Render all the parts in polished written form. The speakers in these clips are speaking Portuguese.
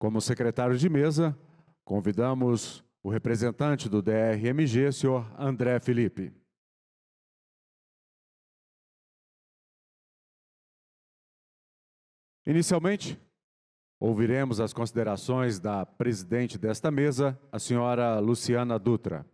Como secretário de mesa, convidamos o representante do DRMG, senhor André Felipe. Inicialmente, ouviremos as considerações da presidente desta mesa, a senhora Luciana Dutra.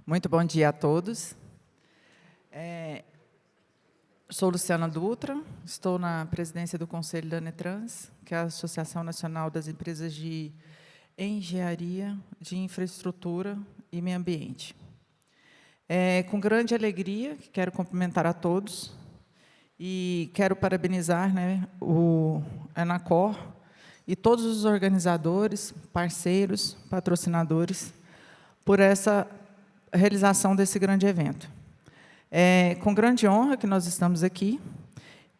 Muito bom dia a todos. Sou Luciana Dutra, estou na presidência do Conselho da ANETRANS, que é a Associação Nacional das Empresas de Engenharia, de Infraestrutura e Meio Ambiente. Com grande alegria, quero cumprimentar a todos e quero parabenizar, o Anacor e todos os organizadores, parceiros, patrocinadores, por essa realização desse grande evento. Com grande honra que nós estamos aqui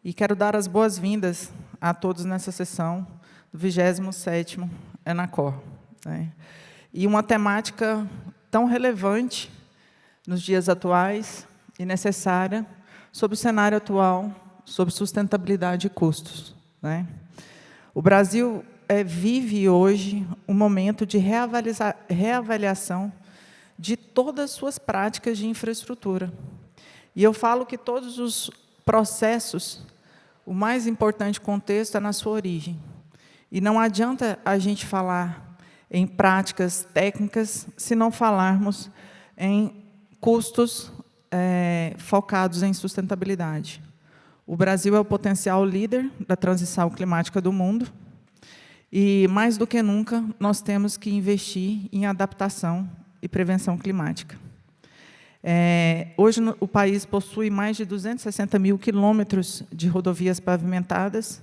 e quero dar as boas-vindas a todos nessa sessão do 27º Anacor. E uma temática tão relevante nos dias atuais e necessária sobre o cenário atual, sobre sustentabilidade e custos. O Brasil vive hoje um momento de reavaliação de todas as suas práticas de infraestrutura. E eu falo que todos os processos, o mais importante contexto é na sua origem. E não adianta a gente falar em práticas técnicas se não falarmos em custos focados em sustentabilidade. O Brasil é o potencial líder da transição climática do mundo e, mais do que nunca, nós temos que investir em adaptação e prevenção climática. Hoje, o país possui mais de 260 mil quilômetros de rodovias pavimentadas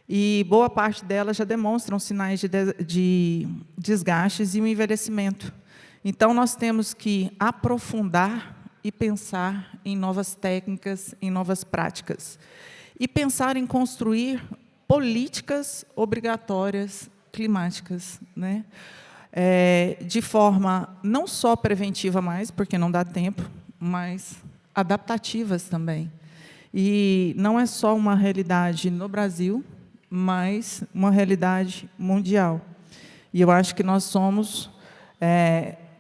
e boa parte delas já demonstram sinais de desgastes e um envelhecimento. Então, nós temos que aprofundar e pensar em novas técnicas, em novas práticas. E pensar em construir políticas obrigatórias climáticas, de forma não só preventiva mais, porque não dá tempo, mas adaptativas também. E não é só uma realidade no Brasil, mas uma realidade mundial. E eu acho que nós somos,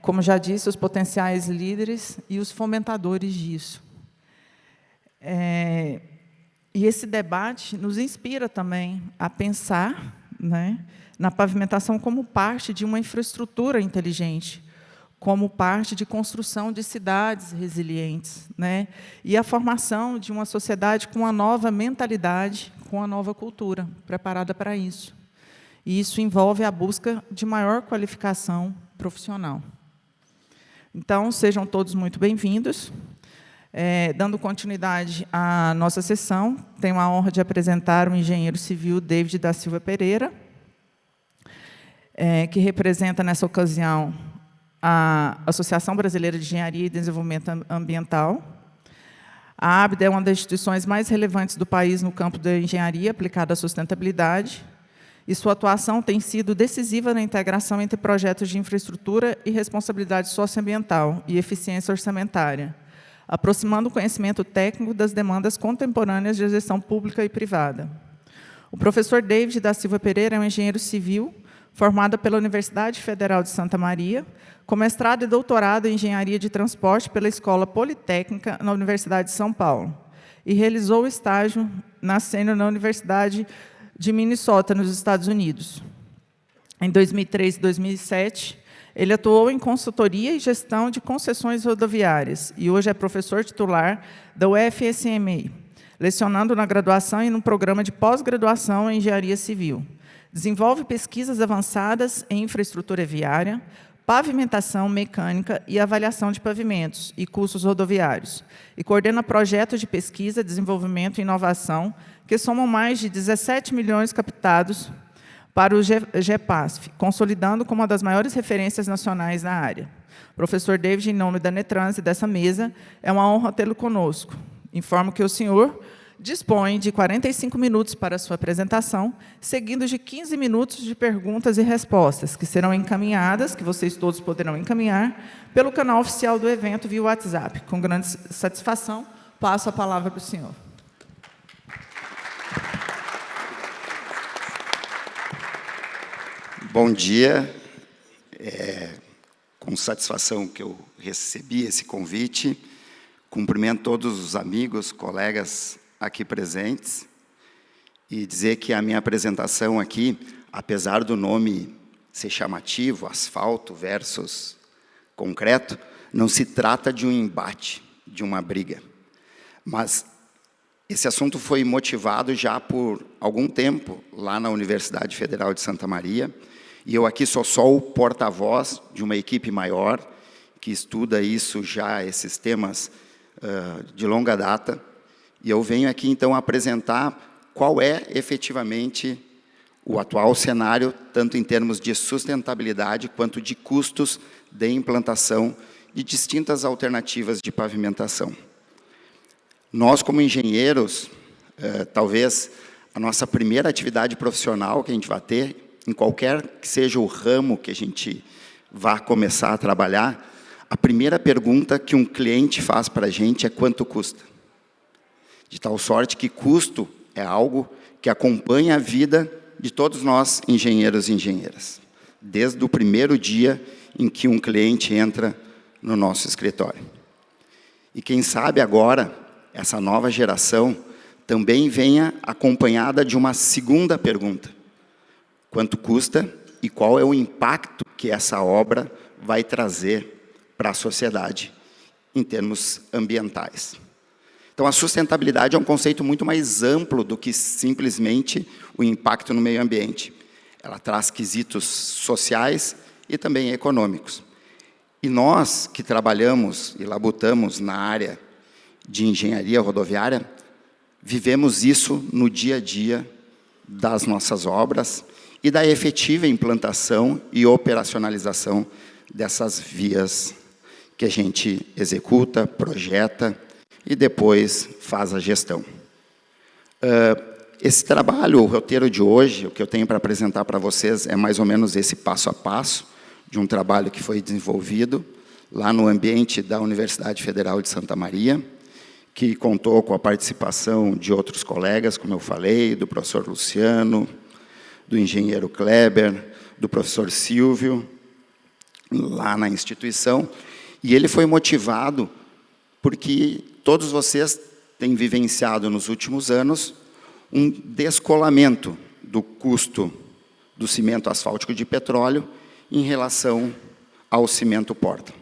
como já disse, os potenciais líderes e os fomentadores disso. E esse debate nos inspira também a pensar, na pavimentação como parte de uma infraestrutura inteligente, como parte de construção de cidades resilientes, e a formação de uma sociedade com uma nova mentalidade, com uma nova cultura, preparada para isso. E isso envolve a busca de maior qualificação profissional. Então, sejam todos muito bem-vindos. Dando continuidade à nossa sessão, tenho a honra de apresentar o engenheiro civil David da Silva Pereira, que representa, nessa ocasião, a Associação Brasileira de Engenharia e Desenvolvimento Ambiental. A ABDA é uma das instituições mais relevantes do país no campo da engenharia aplicada à sustentabilidade, e sua atuação tem sido decisiva na integração entre projetos de infraestrutura e responsabilidade socioambiental e eficiência orçamentária, aproximando o conhecimento técnico das demandas contemporâneas de gestão pública e privada. O professor David da Silva Pereira é um engenheiro civil formado pela Universidade Federal de Santa Maria, com mestrado e doutorado em Engenharia de Transporte pela Escola Politécnica na Universidade de São Paulo, e realizou o estágio na Universidade de Minnesota, nos Estados Unidos. Em 2003 e 2007, ele atuou em consultoria e gestão de concessões rodoviárias, e hoje é professor titular da UFSM, lecionando na graduação e no programa de pós-graduação em Engenharia Civil. Desenvolve pesquisas avançadas em infraestrutura viária, pavimentação mecânica e avaliação de pavimentos e cursos rodoviários, e coordena projetos de pesquisa, desenvolvimento e inovação que somam mais de 17 milhões captados para o GEPASF, consolidando como uma das maiores referências nacionais na área. Professor David, em nome da ANETRANS e dessa mesa, é uma honra tê-lo conosco. Informo que o senhor dispõe de 45 minutos para sua apresentação, seguindo de 15 minutos de perguntas e respostas, que serão encaminhadas, que vocês todos poderão encaminhar, pelo canal oficial do evento via WhatsApp. Com grande satisfação, passo a palavra para o senhor. Bom dia. Com satisfação que eu recebi esse convite. Cumprimento todos os amigos, colegas aqui presentes e dizer que a minha apresentação aqui, apesar do nome ser chamativo, asfalto versus concreto, não se trata de um embate, de uma briga. Mas esse assunto foi motivado já por algum tempo lá na Universidade Federal de Santa Maria, e eu aqui sou só o porta-voz de uma equipe maior que estuda isso já, esses temas de longa data, e eu venho aqui, então, apresentar qual é, efetivamente, o atual cenário, tanto em termos de sustentabilidade, quanto de custos de implantação de distintas alternativas de pavimentação. Nós, como engenheiros, talvez a nossa primeira atividade profissional que a gente vai ter, em qualquer que seja o ramo que a gente vá começar a trabalhar, a primeira pergunta que um cliente faz para a gente é quanto custa. De tal sorte que custo é algo que acompanha a vida de todos nós, engenheiros e engenheiras, desde o primeiro dia em que um cliente entra no nosso escritório. E quem sabe agora, essa nova geração também venha acompanhada de uma segunda pergunta. Quanto custa e qual é o impacto que essa obra vai trazer para a sociedade em termos ambientais? Então, a sustentabilidade é um conceito muito mais amplo do que simplesmente o impacto no meio ambiente. Ela traz quesitos sociais e também econômicos. E nós que trabalhamos e labutamos na área de engenharia rodoviária, vivemos isso no dia a dia das nossas obras e da efetiva implantação e operacionalização dessas vias que a gente executa, projeta e depois faz a gestão. Esse trabalho, o roteiro de hoje, o que eu tenho para apresentar para vocês é mais ou menos esse passo a passo de um trabalho que foi desenvolvido lá no ambiente da Universidade Federal de Santa Maria, que contou com a participação de outros colegas, como eu falei, do professor Luciano, do engenheiro Kleber, do professor Silvio, lá na instituição, e ele foi motivado porque todos vocês têm vivenciado nos últimos anos um descolamento do custo do cimento asfáltico de petróleo em relação ao cimento Portland.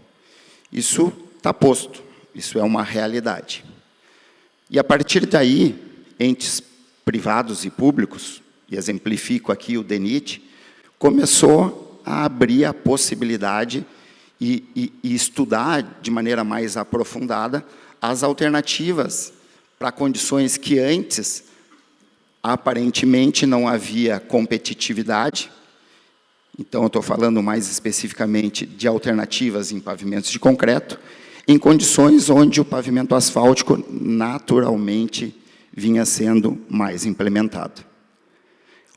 Isso está posto, isso é uma realidade. E a partir daí, entes privados e públicos, e exemplifico aqui o DENIT, começou a abrir a possibilidade e estudar de maneira mais aprofundada as alternativas para condições que antes, aparentemente, não havia competitividade. Então, eu estou falando mais especificamente de alternativas em pavimentos de concreto, em condições onde o pavimento asfáltico, naturalmente, vinha sendo mais implementado.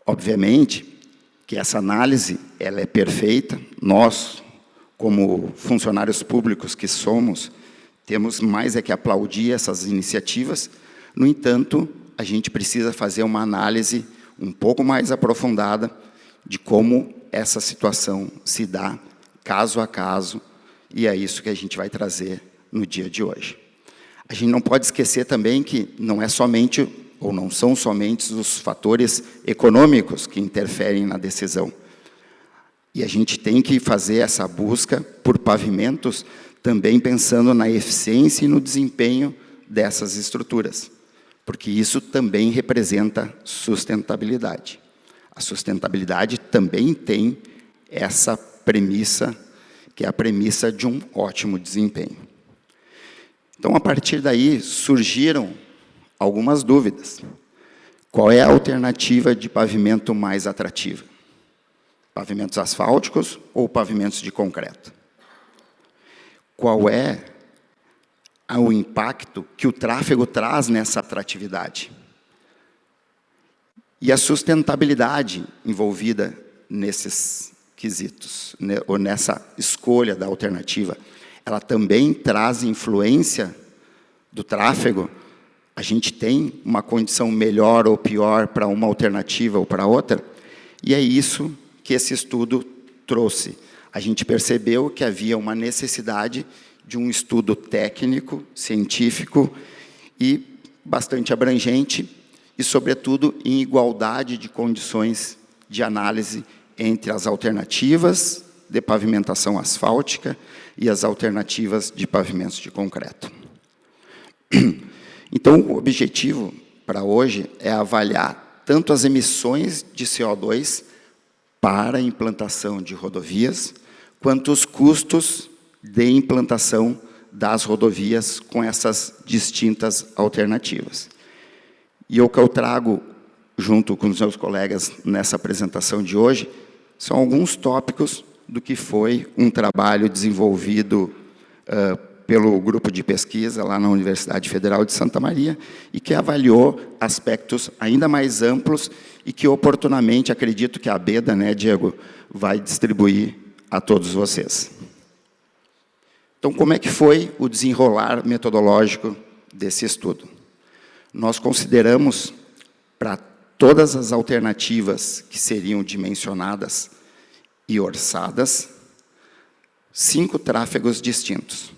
Obviamente que essa análise ela é perfeita. Nós, como funcionários públicos que somos, temos mais é que aplaudir essas iniciativas. No entanto, a gente precisa fazer uma análise um pouco mais aprofundada de como essa situação se dá caso a caso, e é isso que a gente vai trazer no dia de hoje. A gente não pode esquecer também que não é somente, ou não são somente os fatores econômicos que interferem na decisão. E a gente tem que fazer essa busca por pavimentos também pensando na eficiência e no desempenho dessas estruturas, porque isso também representa sustentabilidade. A sustentabilidade também tem essa premissa, que é a premissa de um ótimo desempenho. Então, a partir daí, surgiram algumas dúvidas. Qual é a alternativa de pavimento mais atrativa? Pavimentos asfálticos ou pavimentos de concreto? Qual é ao impacto que o tráfego traz nessa atratividade. E a sustentabilidade envolvida nesses quesitos, né, ou nessa escolha da alternativa, ela também traz influência do tráfego. A gente tem uma condição melhor ou pior para uma alternativa ou para outra, e é isso que esse estudo trouxe. A gente percebeu que havia uma necessidade de um estudo técnico, científico e bastante abrangente, e, sobretudo, em igualdade de condições de análise entre as alternativas de pavimentação asfáltica e as alternativas de pavimentos de concreto. Então, o objetivo para hoje é avaliar tanto as emissões de CO2 para a implantação de rodovias, quanto os custos de implantação das rodovias com essas distintas alternativas. E o que eu trago, junto com os meus colegas nessa apresentação de hoje, são alguns tópicos do que foi um trabalho desenvolvido pelo grupo de pesquisa lá na Universidade Federal de Santa Maria e que avaliou aspectos ainda mais amplos e que, oportunamente, acredito que a Beda, né, Diego, vai distribuir a todos vocês. Então, como é que foi o desenrolar metodológico desse estudo? Nós consideramos, para todas as alternativas que seriam dimensionadas e orçadas, 5 tráfegos distintos.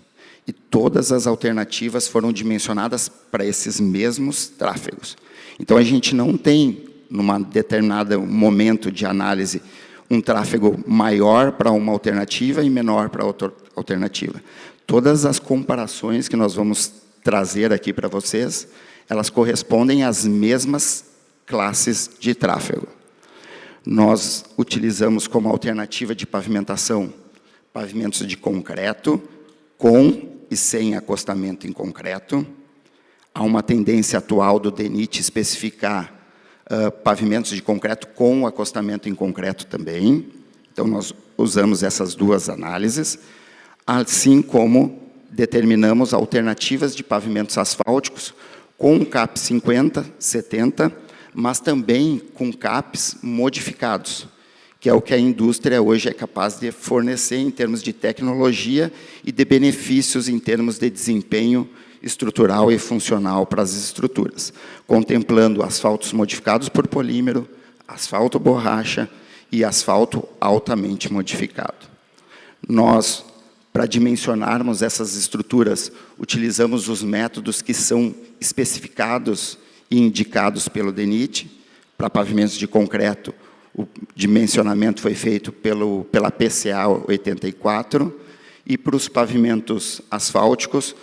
E todas as alternativas foram dimensionadas para esses mesmos tráfegos. Então, a gente não tem, num determinado momento de análise, um tráfego maior para uma alternativa e menor para outra alternativa. Todas as comparações que nós vamos trazer aqui para vocês, elas correspondem às mesmas classes de tráfego. Nós utilizamos como alternativa de pavimentação pavimentos de concreto, com e sem acostamento em concreto. Há uma tendência atual do DENIT especificar pavimentos de concreto com acostamento em concreto também. Então, nós usamos essas duas análises, assim como determinamos alternativas de pavimentos asfálticos com CAP 50, 70, mas também com CAPs modificados, que é o que a indústria hoje é capaz de fornecer em termos de tecnologia e de benefícios em termos de desempenho estrutural e funcional para as estruturas, contemplando asfaltos modificados por polímero, asfalto borracha e asfalto altamente modificado. Nós, para dimensionarmos essas estruturas, utilizamos os métodos que são especificados e indicados pelo DENIT. Para pavimentos de concreto, o dimensionamento foi feito pela PCA 84, e para os pavimentos asfálticos,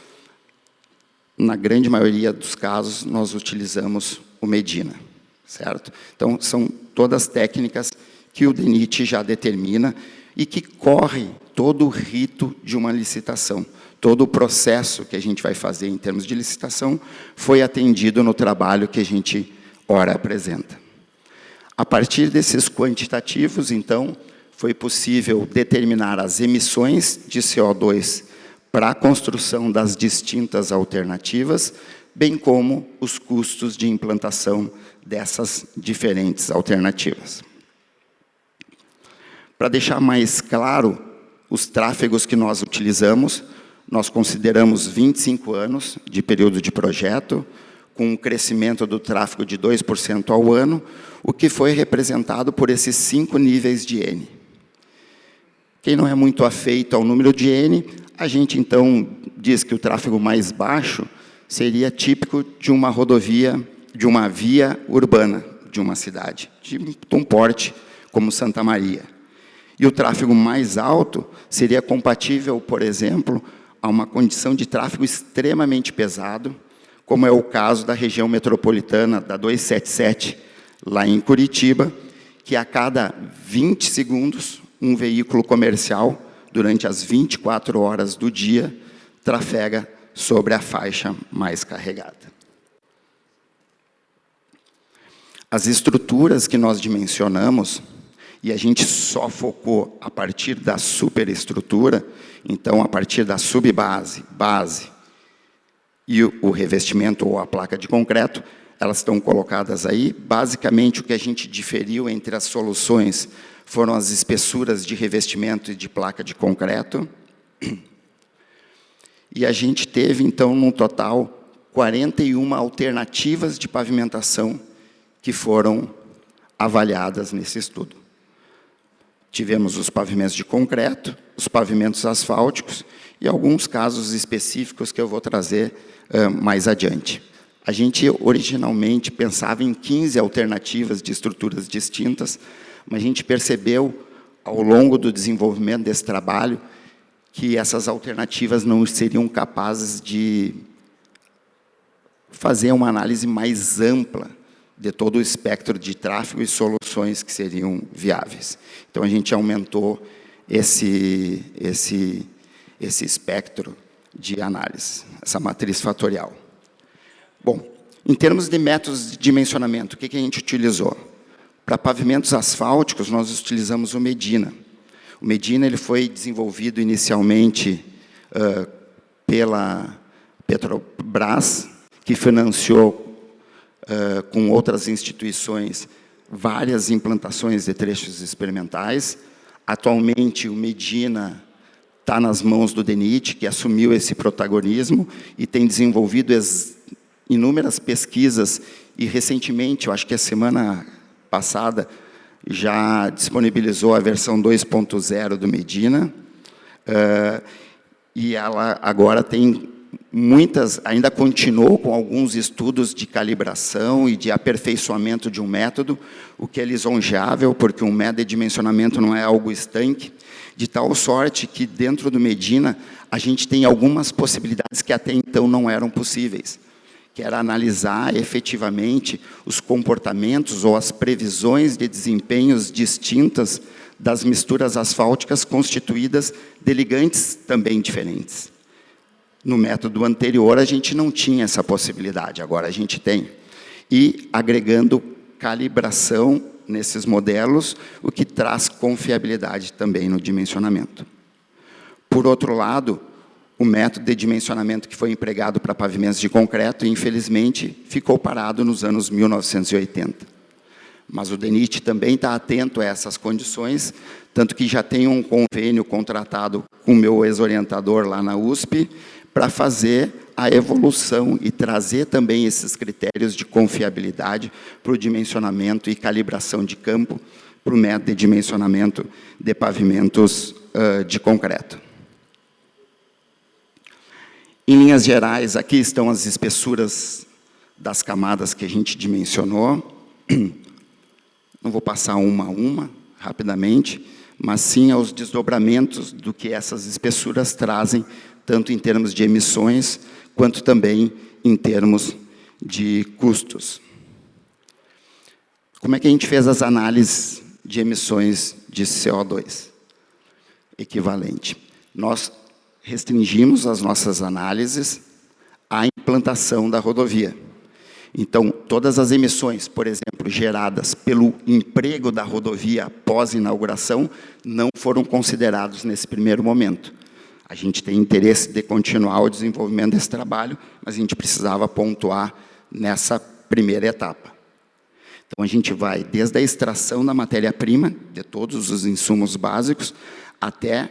na grande maioria dos casos, nós utilizamos o Medina, certo? Então, são todas técnicas que o DENIT já determina e que corre todo o rito de uma licitação. Todo o processo que a gente vai fazer em termos de licitação foi atendido no trabalho que a gente ora apresenta. A partir desses quantitativos, então, foi possível determinar as emissões de CO2 para a construção das distintas alternativas, bem como os custos de implantação dessas diferentes alternativas. Para deixar mais claro os tráfegos que nós utilizamos, nós consideramos 25 anos de período de projeto, com um crescimento do tráfego de 2% ao ano, o que foi representado por esses 5 níveis de N. Quem não é muito afeito ao número de N, a gente, então, diz que o tráfego mais baixo seria típico de uma rodovia, de uma via urbana de uma cidade, de um porte como Santa Maria. E o tráfego mais alto seria compatível, por exemplo, a uma condição de tráfego extremamente pesado, como é o caso da região metropolitana da 277, lá em Curitiba, que a cada 20 segundos, um veículo comercial, durante as 24 horas do dia, trafega sobre a faixa mais carregada. As estruturas que nós dimensionamos, e a gente só focou a partir da superestrutura, então, a partir da subbase, base, e o revestimento ou a placa de concreto, elas estão colocadas aí. Basicamente, o que a gente diferiu entre as soluções foram as espessuras de revestimento e de placa de concreto. E a gente teve, então, no total, 41 alternativas de pavimentação que foram avaliadas nesse estudo. Tivemos os pavimentos de concreto, os pavimentos asfálticos e alguns casos específicos que eu vou trazer mais adiante. A gente originalmente pensava em 15 alternativas de estruturas distintas, mas a gente percebeu, ao longo do desenvolvimento desse trabalho, que essas alternativas não seriam capazes de fazer uma análise mais ampla de todo o espectro de tráfego e soluções que seriam viáveis. Então, a gente aumentou esse espectro de análise, essa matriz fatorial. Bom, em termos de métodos de dimensionamento, o que a gente utilizou? Para pavimentos asfálticos, nós utilizamos o Medina. O Medina ele foi desenvolvido inicialmente pela Petrobras, que financiou com outras instituições várias implantações de trechos experimentais. Atualmente, o Medina está nas mãos do DENIT, que assumiu esse protagonismo e tem desenvolvido inúmeras pesquisas e, recentemente, eu acho que a semana passada, já disponibilizou a versão 2.0 do Medina, e ela agora tem ainda continuou com alguns estudos de calibração e de aperfeiçoamento de um método, o que é lisonjeável, porque um método de dimensionamento não é algo estanque, de tal sorte que, dentro do Medina, a gente tem algumas possibilidades que até então não eram possíveis, que era analisar efetivamente os comportamentos ou as previsões de desempenhos distintas das misturas asfálticas constituídas de ligantes também diferentes. No método anterior, a gente não tinha essa possibilidade, agora a gente tem. E agregando calibração nesses modelos, o que traz confiabilidade também no dimensionamento. Por outro lado, o método de dimensionamento que foi empregado para pavimentos de concreto, infelizmente, ficou parado nos anos 1980. Mas o DENIT também está atento a essas condições, tanto que já tem um convênio contratado com o meu ex-orientador lá na USP, para fazer a evolução e trazer também esses critérios de confiabilidade para o dimensionamento e calibração de campo, para o método de dimensionamento de pavimentos de concreto. Em linhas gerais, aqui estão as espessuras das camadas que a gente dimensionou. Não vou passar uma a uma, rapidamente, mas sim aos desdobramentos do que essas espessuras trazem, tanto em termos de emissões, quanto também em termos de custos. Como é que a gente fez as análises de emissões de CO2 equivalente? Nós restringimos as nossas análises à implantação da rodovia. Então, todas as emissões, por exemplo, geradas pelo emprego da rodovia após inauguração, não foram considerados nesse primeiro momento. A gente tem interesse de continuar o desenvolvimento desse trabalho, mas a gente precisava pontuar nessa primeira etapa. Então, a gente vai desde a extração da matéria-prima, de todos os insumos básicos, até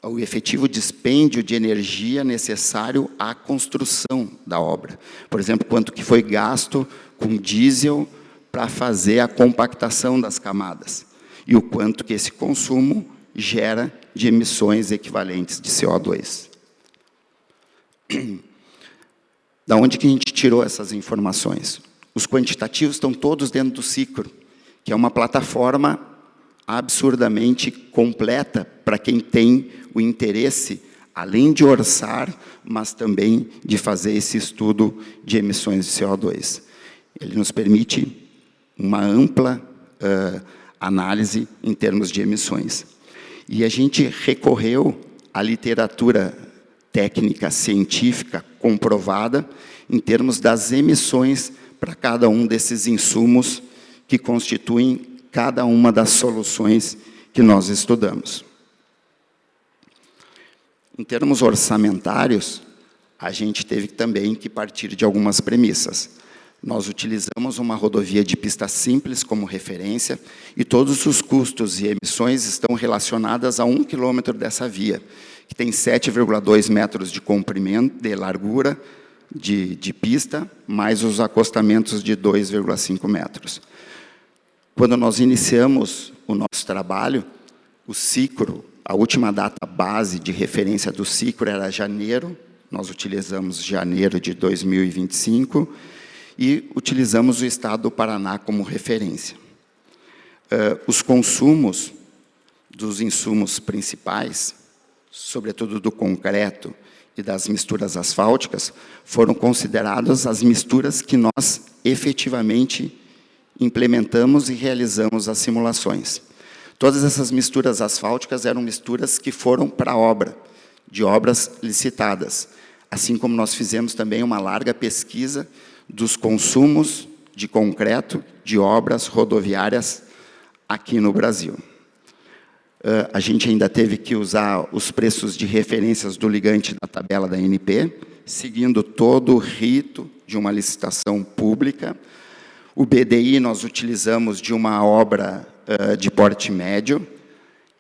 o efetivo dispêndio de energia necessário à construção da obra. Por exemplo, quanto que foi gasto com diesel para fazer a compactação das camadas, e o quanto que esse consumo gera de emissões equivalentes de CO2. Da onde que a gente tirou essas informações? Os quantitativos estão todos dentro do CICRO, que é uma plataforma absurdamente completa para quem tem o interesse, além de orçar, mas também de fazer esse estudo de emissões de CO2. Ele nos permite uma ampla análise em termos de emissões. E a gente recorreu à literatura técnica científica comprovada em termos das emissões para cada um desses insumos que constituem cada uma das soluções que nós estudamos. Em termos orçamentários, a gente teve também que partir de algumas premissas. Nós utilizamos uma rodovia de pista simples como referência e todos os custos e emissões estão relacionadas a 1 quilômetro dessa via, que tem 7,2 metros de comprimento, de largura de pista, mais os acostamentos de 2,5 metros. Quando nós iniciamos o nosso trabalho, o Sicro, a última data base de referência do Sicro era janeiro, nós utilizamos janeiro de 2025, e utilizamos o Estado do Paraná como referência. Os consumos dos insumos principais, sobretudo do concreto e das misturas asfálticas, foram consideradas as misturas que nós efetivamente implementamos e realizamos as simulações. Todas essas misturas asfálticas eram misturas que foram para a obra, de obras licitadas, assim como nós fizemos também uma larga pesquisa dos consumos de concreto de obras rodoviárias aqui no Brasil. A gente ainda teve que usar os preços de referências do ligante da tabela da ANP, seguindo todo o rito de uma licitação pública. O BDI nós utilizamos de uma obra de porte médio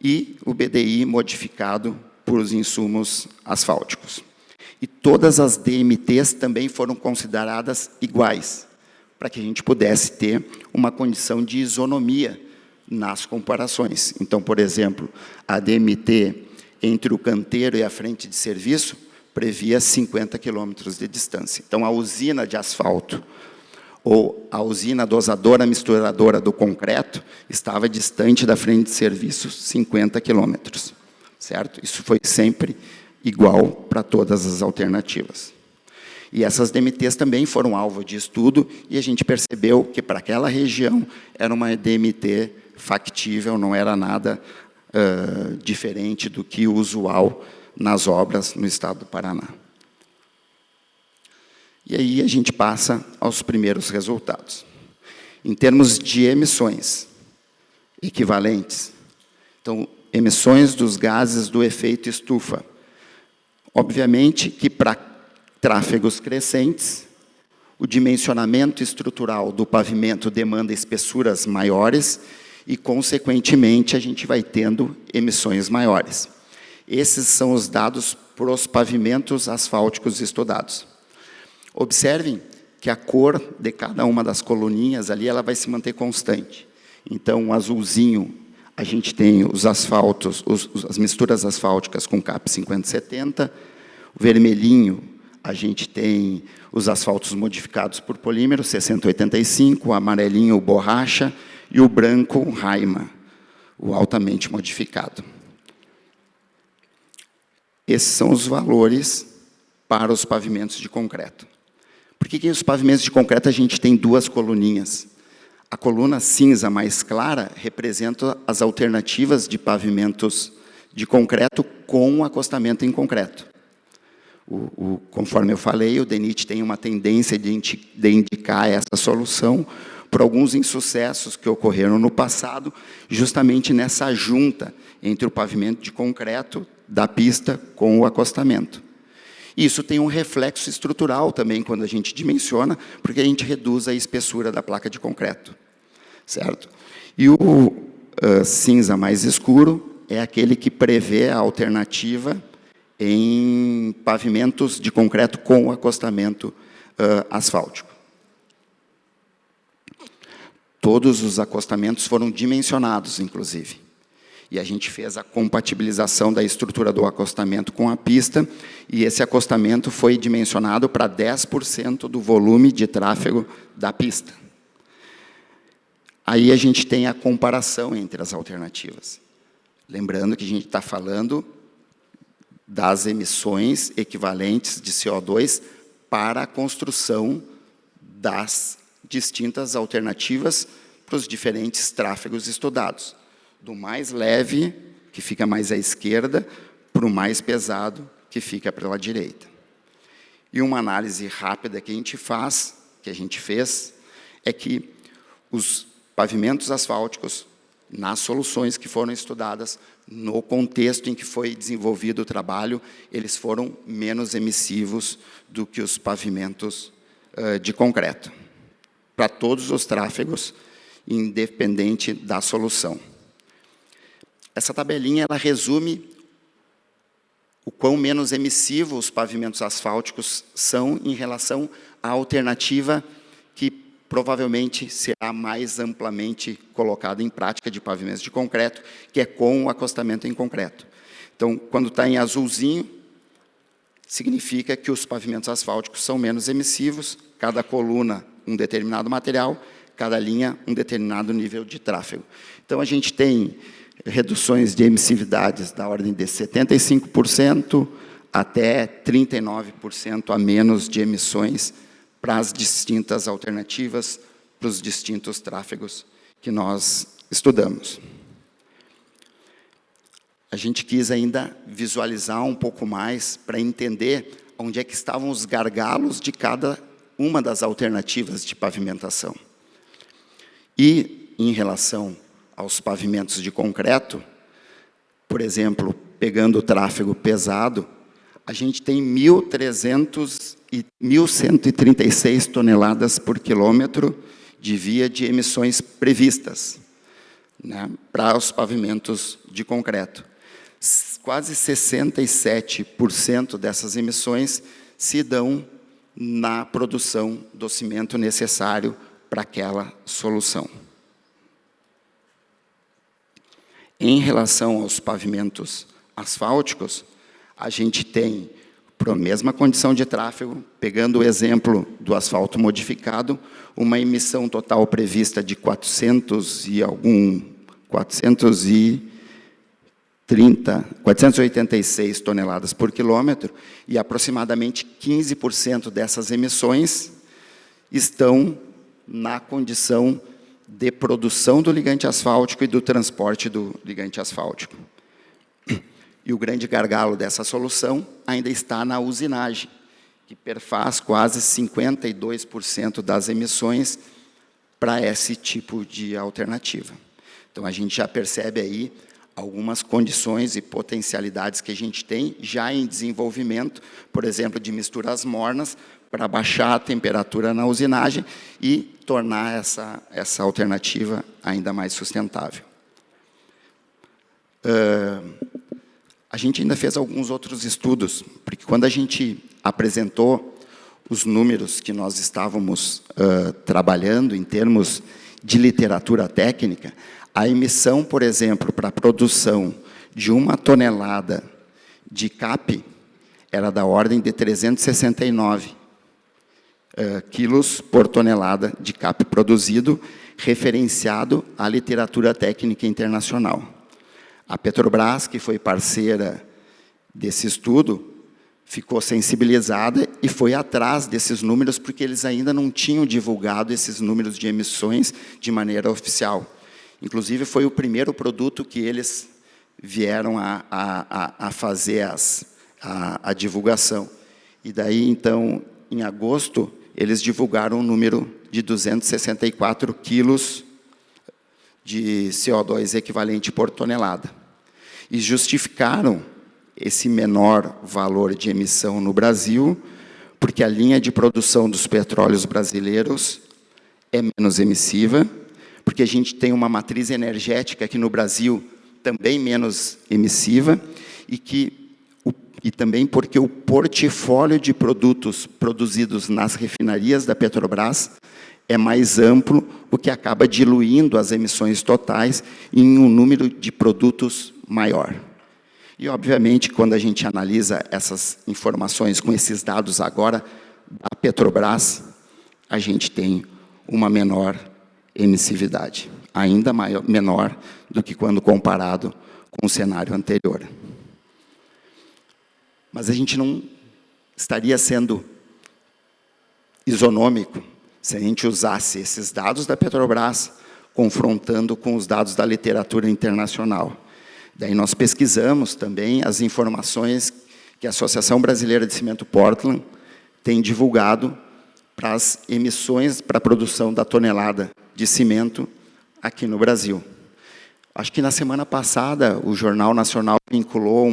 e o BDI modificado por os insumos asfálticos. E todas as DMTs também foram consideradas iguais, para que a gente pudesse ter uma condição de isonomia nas comparações. Então, por exemplo, a DMT entre o canteiro e a frente de serviço previa 50 quilômetros de distância. Então, a usina de asfalto ou a usina dosadora misturadora do concreto estava distante da frente de serviço 50 quilômetros, certo? Isso foi sempre igual para todas as alternativas. E essas DMTs também foram alvo de estudo e a gente percebeu que para aquela região era uma DMT factível, não era nada diferente do que o usual nas obras no estado do Paraná. E aí a gente passa aos primeiros resultados. Em termos de emissões equivalentes, então, emissões dos gases do efeito estufa. Obviamente que para tráfegos crescentes, o dimensionamento estrutural do pavimento demanda espessuras maiores e, consequentemente, a gente vai tendo emissões maiores. Esses são os dados para os pavimentos asfálticos estudados. Observem que a cor de cada uma das coluninhas ali ela vai se manter constante. Então, o azulzinho, a gente tem os asfaltos, as misturas asfálticas com CAP 5070, o vermelhinho, a gente tem os asfaltos modificados por polímero, 6085, o amarelinho, o borracha, e o branco, o Raima, o altamente modificado. Esses são os valores para os pavimentos de concreto. Por que os pavimentos de concreto a gente tem duas coluninhas? A coluna cinza mais clara representa as alternativas de pavimentos de concreto com acostamento em concreto. Conforme eu falei, o DENIT tem uma tendência de indicar essa solução por alguns insucessos que ocorreram no passado, justamente nessa junta entre o pavimento de concreto da pista com o acostamento. Isso tem um reflexo estrutural também quando a gente dimensiona, porque a gente reduz a espessura da placa de concreto, certo? E o cinza mais escuro é aquele que prevê a alternativa em pavimentos de concreto com acostamento asfáltico. Todos os acostamentos foram dimensionados, inclusive. E a gente fez a compatibilização da estrutura do acostamento com a pista, e esse acostamento foi dimensionado para 10% do volume de tráfego da pista. Aí a gente tem a comparação entre as alternativas. Lembrando que a gente está falando das emissões equivalentes de CO2 para a construção das distintas alternativas para os diferentes tráfegos estudados. Do mais leve, que fica mais à esquerda, para o mais pesado, que fica pela direita. E uma análise rápida que a gente fez, é que os pavimentos asfálticos, nas soluções que foram estudadas, no contexto em que foi desenvolvido o trabalho, eles foram menos emissivos do que os pavimentos de concreto, para todos os tráfegos, independente da solução. Essa tabelinha ela resume o quão menos emissivos os pavimentos asfálticos são em relação à alternativa que provavelmente será mais amplamente colocada em prática de pavimentos de concreto, que é com o acostamento em concreto. Então, quando está em azulzinho, significa que os pavimentos asfálticos são menos emissivos, cada coluna um determinado material, cada linha um determinado nível de tráfego. Então, a gente tem reduções de emissividades da ordem de 75% até 39% a menos de emissões para as distintas alternativas, para os distintos tráfegos que nós estudamos. A gente quis ainda visualizar um pouco mais para entender onde é que estavam os gargalos de cada uma das alternativas de pavimentação. E, em relação aos pavimentos de concreto, por exemplo, pegando o tráfego pesado, a gente tem 1.136 toneladas por quilômetro de via de emissões previstas, né, para os pavimentos de concreto. Quase 67% dessas emissões se dão na produção do cimento necessário para aquela solução. Em relação aos pavimentos asfálticos, a gente tem, para a mesma condição de tráfego, pegando o exemplo do asfalto modificado, uma emissão total prevista de 486 toneladas por quilômetro, e aproximadamente 15% dessas emissões estão na condição de produção do ligante asfáltico e do transporte do ligante asfáltico. E o grande gargalo dessa solução ainda está na usinagem, que perfaz quase 52% das emissões para esse tipo de alternativa. Então, a gente já percebe aí algumas condições e potencialidades que a gente tem já em desenvolvimento, por exemplo, de misturas mornas, para baixar a temperatura na usinagem e tornar essa alternativa ainda mais sustentável. A gente ainda fez alguns outros estudos, porque quando a gente apresentou os números que nós estávamos trabalhando em termos de literatura técnica, a emissão, por exemplo, para a produção de 1 tonelada de CAP era da ordem de 369 quilos por tonelada de CAP produzido, referenciado à literatura técnica internacional. A Petrobras, que foi parceira desse estudo, ficou sensibilizada e foi atrás desses números, porque eles ainda não tinham divulgado esses números de emissões de maneira oficial. Inclusive, foi o primeiro produto que eles vieram a fazer a divulgação. E daí, então, em agosto, eles divulgaram um número de 264 quilos de CO2 equivalente por tonelada. E justificaram esse menor valor de emissão no Brasil, porque a linha de produção dos petróleos brasileiros é menos emissiva, porque a gente tem uma matriz energética aqui no Brasil também menos emissiva, e também porque o portfólio de produtos produzidos nas refinarias da Petrobras é mais amplo, o que acaba diluindo as emissões totais em um número de produtos maior. E, obviamente, quando a gente analisa essas informações com esses dados agora da Petrobras, a gente tem uma menor emissividade, ainda menor do que quando comparado com o cenário anterior. Mas a gente não estaria sendo isonômico se a gente usasse esses dados da Petrobras confrontando com os dados da literatura internacional. Daí nós pesquisamos também as informações que a Associação Brasileira de Cimento Portland tem divulgado para as emissões para a produção da tonelada de cimento aqui no Brasil. Acho que na semana passada o Jornal Nacional vinculou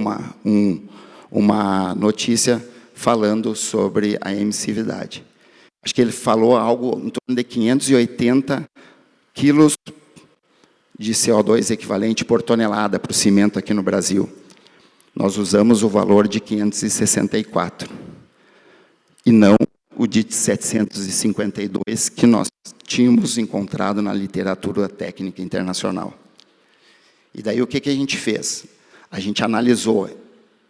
uma notícia falando sobre a emissividade. Acho que ele falou algo em torno de 580 quilos de CO2 equivalente por tonelada para o cimento aqui no Brasil. Nós usamos o valor de 564, e não o de 752 que nós tínhamos encontrado na literatura técnica internacional. E daí o que a gente fez? A gente analisou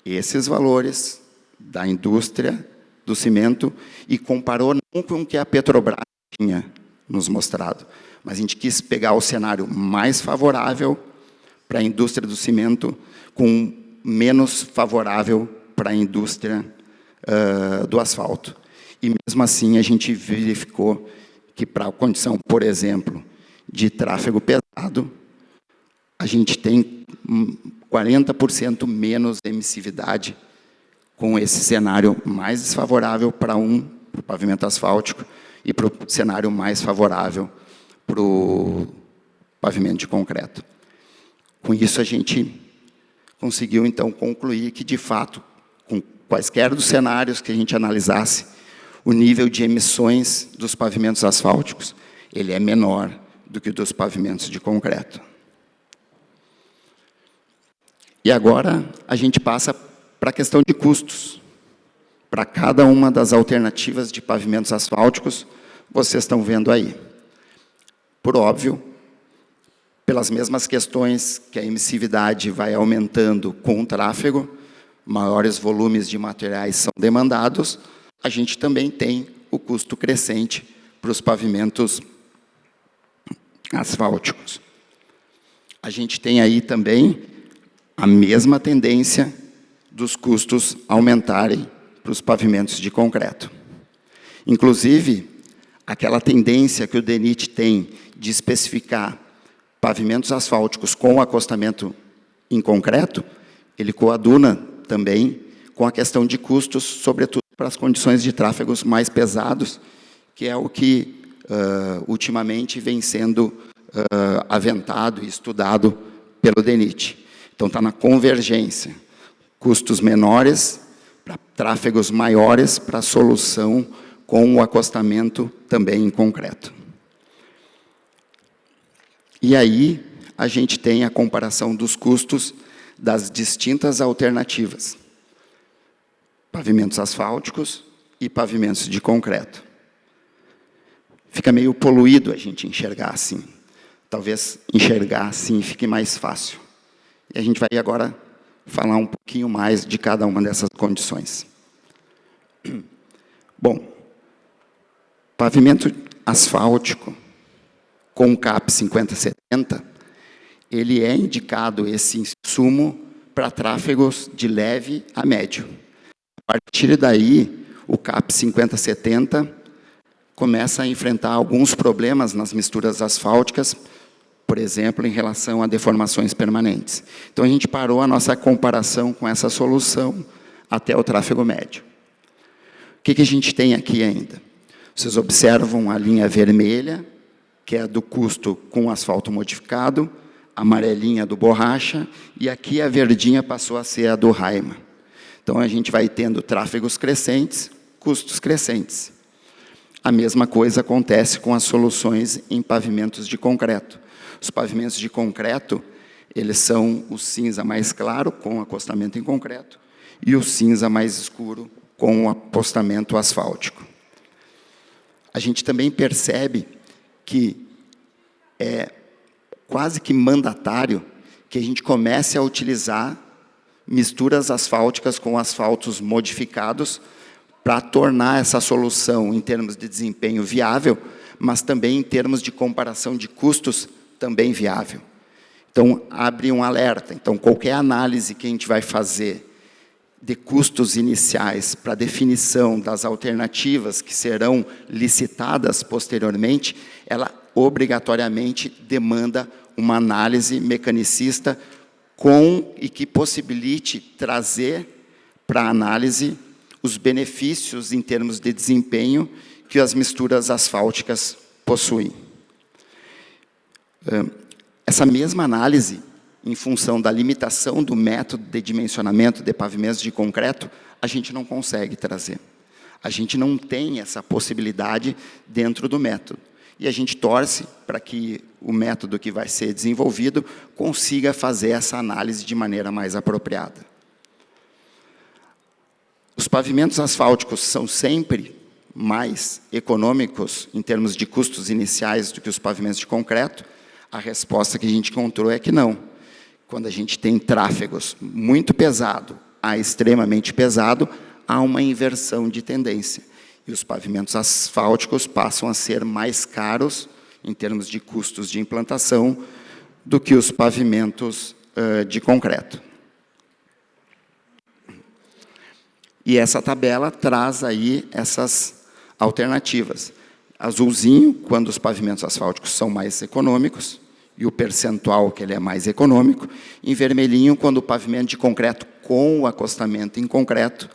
esses valores da indústria do cimento e comparou não com o que a Petrobras tinha nos mostrado, mas a gente quis pegar o cenário mais favorável para a indústria do cimento com menos favorável para a indústria do asfalto. E mesmo assim a gente verificou que para a condição, por exemplo, de tráfego pesado, a gente tem 40% menos emissividade com esse cenário mais desfavorável para o pavimento asfáltico e para o cenário mais favorável para o pavimento de concreto. Com isso, a gente conseguiu, então, concluir que, de fato, com quaisquer dos cenários que a gente analisasse, o nível de emissões dos pavimentos asfálticos ele é menor do que o dos pavimentos de concreto. E agora a gente passa para a questão de custos. Para cada uma das alternativas de pavimentos asfálticos, vocês estão vendo aí. Por óbvio, pelas mesmas questões que a emissividade vai aumentando com o tráfego, maiores volumes de materiais são demandados, a gente também tem o custo crescente para os pavimentos asfálticos. A gente tem aí também a mesma tendência dos custos aumentarem para os pavimentos de concreto. Inclusive, aquela tendência que o DENIT tem de especificar pavimentos asfálticos com acostamento em concreto, ele coaduna também com a questão de custos, sobretudo para as condições de tráfegos mais pesados, que é o que ultimamente vem sendo aventado e estudado pelo DENIT. Então, está na convergência. Custos menores para tráfegos maiores para a solução com o acostamento também em concreto. E aí, a gente tem a comparação dos custos das distintas alternativas. Pavimentos asfálticos e pavimentos de concreto. Fica meio poluído a gente enxergar assim. Talvez enxergar assim fique mais fácil. E a gente vai agora falar um pouquinho mais de cada uma dessas condições. Bom, pavimento asfáltico com CAP 5070, ele é indicado esse insumo para tráfegos de leve a médio. A partir daí, o CAP 5070 começa a enfrentar alguns problemas nas misturas asfálticas, por exemplo, em relação a deformações permanentes. Então, a gente parou a nossa comparação com essa solução até o tráfego médio. O que a gente tem aqui ainda? Vocês observam a linha vermelha, que é do custo com asfalto modificado, a amarelinha do borracha, e aqui a verdinha passou a ser a do Raima. Então, a gente vai tendo tráfegos crescentes, custos crescentes. A mesma coisa acontece com as soluções em pavimentos de concreto. Os pavimentos de concreto, eles são o cinza mais claro, com acostamento em concreto, e o cinza mais escuro, com o acostamento asfáltico. A gente também percebe que é quase que mandatário que a gente comece a utilizar misturas asfálticas com asfaltos modificados para tornar essa solução, em termos de desempenho, viável, mas também em termos de comparação de custos, também viável. Então, abre um alerta. Então, qualquer análise que a gente vai fazer de custos iniciais para definição das alternativas que serão licitadas posteriormente, ela obrigatoriamente demanda uma análise mecanicista e que possibilite trazer para a análise os benefícios em termos de desempenho que as misturas asfálticas possuem. Essa mesma análise, em função da limitação do método de dimensionamento de pavimentos de concreto, a gente não consegue trazer. A gente não tem essa possibilidade dentro do método. E a gente torce para que o método que vai ser desenvolvido consiga fazer essa análise de maneira mais apropriada. Os pavimentos asfálticos são sempre mais econômicos em termos de custos iniciais do que os pavimentos de concreto? A resposta que a gente encontrou é que não. Quando a gente tem tráfegos muito pesado a extremamente pesado, há uma inversão de tendência. E os pavimentos asfálticos passam a ser mais caros, em termos de custos de implantação, do que os pavimentos de concreto. E essa tabela traz aí essas alternativas. Azulzinho, quando os pavimentos asfálticos são mais econômicos, e o percentual que ele é mais econômico. Em vermelhinho, quando o pavimento de concreto com o acostamento em concreto,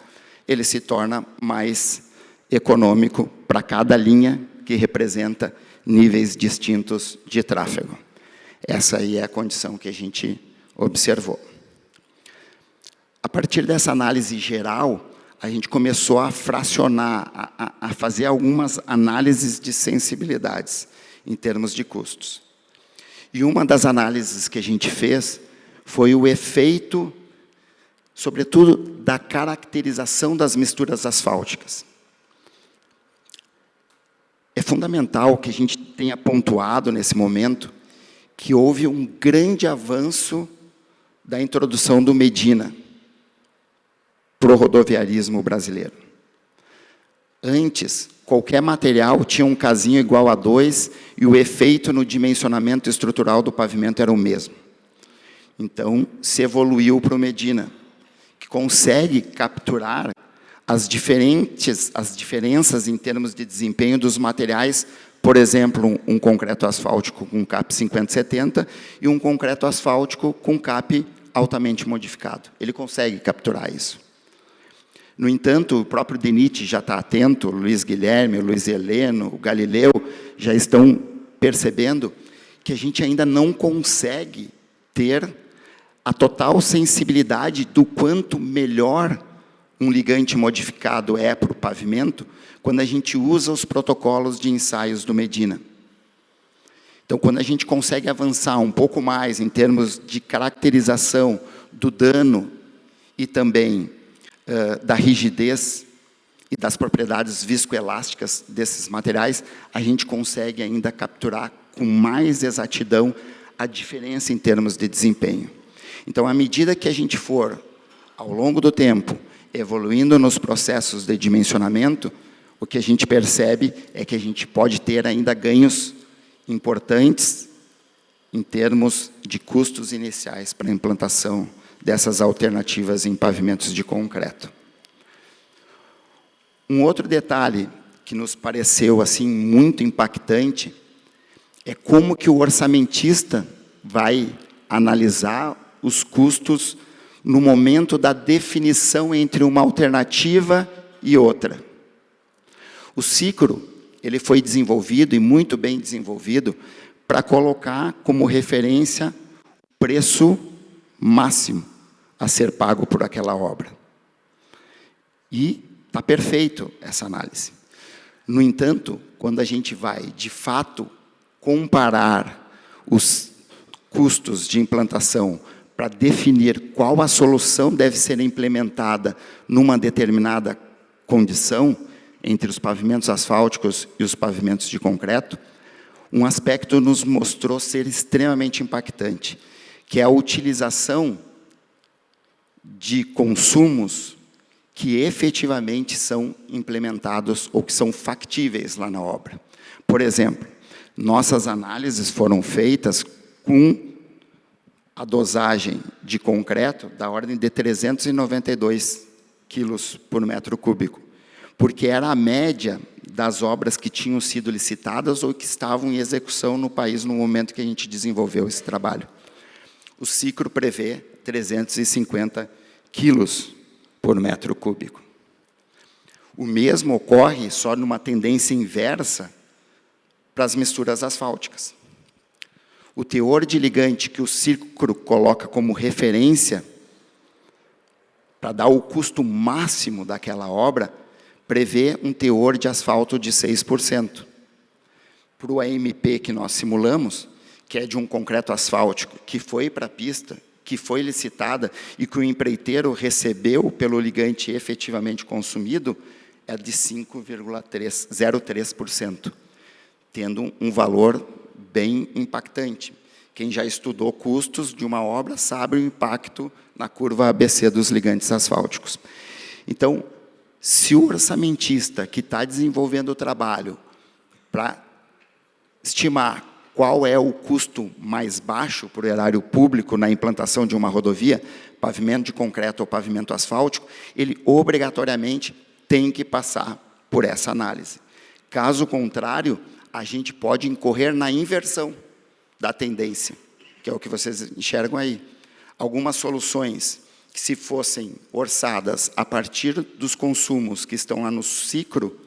ele se torna mais econômico para cada linha, que representa níveis distintos de tráfego. Essa aí é a condição que a gente observou. A partir dessa análise geral, a gente começou a fracionar, a fazer algumas análises de sensibilidades em termos de custos. E uma das análises que a gente fez foi o efeito, sobretudo, da caracterização das misturas asfálticas. É fundamental que a gente tenha pontuado nesse momento que houve um grande avanço da introdução do Medina para o rodoviarismo brasileiro. Antes, qualquer material tinha um casinho igual a 2 e o efeito no dimensionamento estrutural do pavimento era o mesmo. Então, se evoluiu para o Medina, que consegue capturar as diferenças em termos de desempenho dos materiais, por exemplo, um concreto asfáltico com CAP 5070 e um concreto asfáltico com CAP altamente modificado. Ele consegue capturar isso. No entanto, o próprio DENIT já está atento, o Luiz Guilherme, o Luiz Heleno, o Galileu, já estão percebendo que a gente ainda não consegue ter a total sensibilidade do quanto melhor um ligante modificado é para o pavimento, quando a gente usa os protocolos de ensaios do Medina. Então, quando a gente consegue avançar um pouco mais em termos de caracterização do dano e também da rigidez e das propriedades viscoelásticas desses materiais, a gente consegue ainda capturar com mais exatidão a diferença em termos de desempenho. Então, à medida que a gente for, ao longo do tempo, evoluindo nos processos de dimensionamento, o que a gente percebe é que a gente pode ter ainda ganhos importantes em termos de custos iniciais para a implantação dessas alternativas em pavimentos de concreto. Um outro detalhe que nos pareceu assim muito impactante é como que o orçamentista vai analisar os custos no momento da definição entre uma alternativa e outra. O Cicro, ele foi desenvolvido, e muito bem desenvolvido, para colocar como referência o preço máximo a ser pago por aquela obra. E está perfeito essa análise. No entanto, quando a gente vai, de fato, comparar os custos de implantação para definir qual a solução deve ser implementada numa determinada condição, entre os pavimentos asfálticos e os pavimentos de concreto, um aspecto nos mostrou ser extremamente impactante, que é a utilização de consumos que efetivamente são implementados ou que são factíveis lá na obra. Por exemplo, nossas análises foram feitas com a dosagem de concreto da ordem de 392 quilos por metro cúbico, porque era a média das obras que tinham sido licitadas ou que estavam em execução no país no momento que a gente desenvolveu esse trabalho. O Cicro prevê 350 quilos por metro cúbico. O mesmo ocorre só numa tendência inversa para as misturas asfálticas. o teor de ligante que o Cicro coloca como referência para dar o custo máximo daquela obra, prevê um teor de asfalto de 6%. Para o AMP que nós simulamos, que é de um concreto asfáltico que foi para a pista, que foi licitada e que o empreiteiro recebeu pelo ligante efetivamente consumido, é de 5,03%, tendo um valor bem impactante. Quem já estudou custos de uma obra sabe o impacto na curva ABC dos ligantes asfálticos. Então, se o orçamentista que está desenvolvendo o trabalho para estimar qual é o custo mais baixo para o erário público na implantação de uma rodovia, pavimento de concreto ou pavimento asfáltico, ele obrigatoriamente tem que passar por essa análise. Caso contrário, a gente pode incorrer na inversão da tendência, que é o que vocês enxergam aí. Algumas soluções que, se fossem orçadas a partir dos consumos que estão lá no Cicro,